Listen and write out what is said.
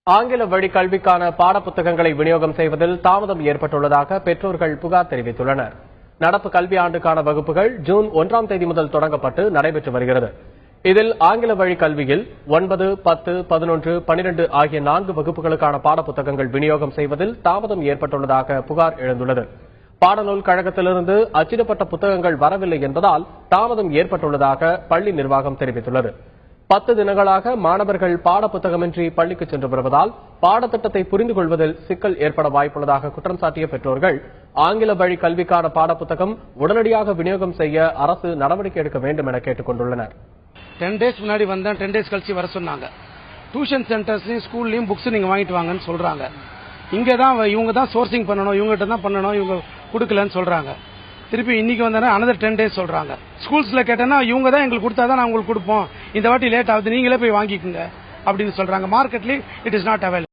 ஆங்கில வழி கல்விக்கான பாடப்புத்தகங்களை விநியோகம் செய்வதில் தாமதம் ஏற்பட்டுள்ளதாக பெற்றோர்கள் புகார் தெரிவித்துள்ளனர். நடப்பு கல்வியாண்டுக்கான வகுப்புகள் ஜூன் 1ஆம் தேதி முதல் தொடங்கப்பட்டு நடைபெற்று வருகிறது. இதில் ஆங்கில வழி கல்வியில் 9, 10, 11, 12 ஆகிய 4 வகுப்புகளுக்கான பாடப்புத்தகங்கள் விநியோகம் செய்வதில் தாமதம் ஏற்பட்டுள்ளதாக புகார் எழுந்துள்ளது. பாடநூல் கழகத்திலிருந்து அச்சிடப்பட்ட புத்தகங்கள் வரவில்லை என்பதால் தாமதம் ஏற்பட்டுள்ளதாக பள்ளி நிர்வாகம் தெரிவித்துள்ளது. 10 தினங்களாக மாணவர்கள் பாடப்புத்தகமின்றி பள்ளிக்கு சென்று வருவதால் பாடத்திட்டத்தை புரிந்து கொள்வதில் சிக்கல் ஏற்பட வாய்ப்புள்ளதாக குற்றம் சாட்டிய பெற்றோர்கள் ஆங்கில வழி கல்விக்கான பாடப்புத்தகம் உடனடியாக விநியோகம் செய்ய அரசு நடவடிக்கை எடுக்க வேண்டும் என கேட்டுக் கொண்டுள்ளனர். 10 days முன்னாடி வந்தேன், 10 days கழிச்சு வர சொன்னாங்க. டியூஷன் சென்டர்ஸ்லயும் ஸ்கூல்லயும் புக்ஸ் நீங்க வாங்கிட்டு வாங்கன்னு சொல்றாங்க. இவங்க தான் சோர்சிங் பண்ணணும், இவங்ககிட்ட தான் பண்ணணும், இவங்க கொடுக்கலன்னு சொல்றாங்க. திருப்பி இன்னைக்கு வந்தா another 10 days சொல்றாங்க. ஸ்கூல்ஸ்ல கேட்டேன்னா இவங்க தான் எங்களுக்கு கொடுத்தாதான் நான் உங்களுக்கு கொடுப்போம், இந்த வாட்டி லேட் ஆகுது, நீங்களே போய் வாங்கிக்கோங்க அப்படின்னு சொல்றாங்க. மார்க்கெட்லி இட் இஸ் நாட் அவைலபிள்.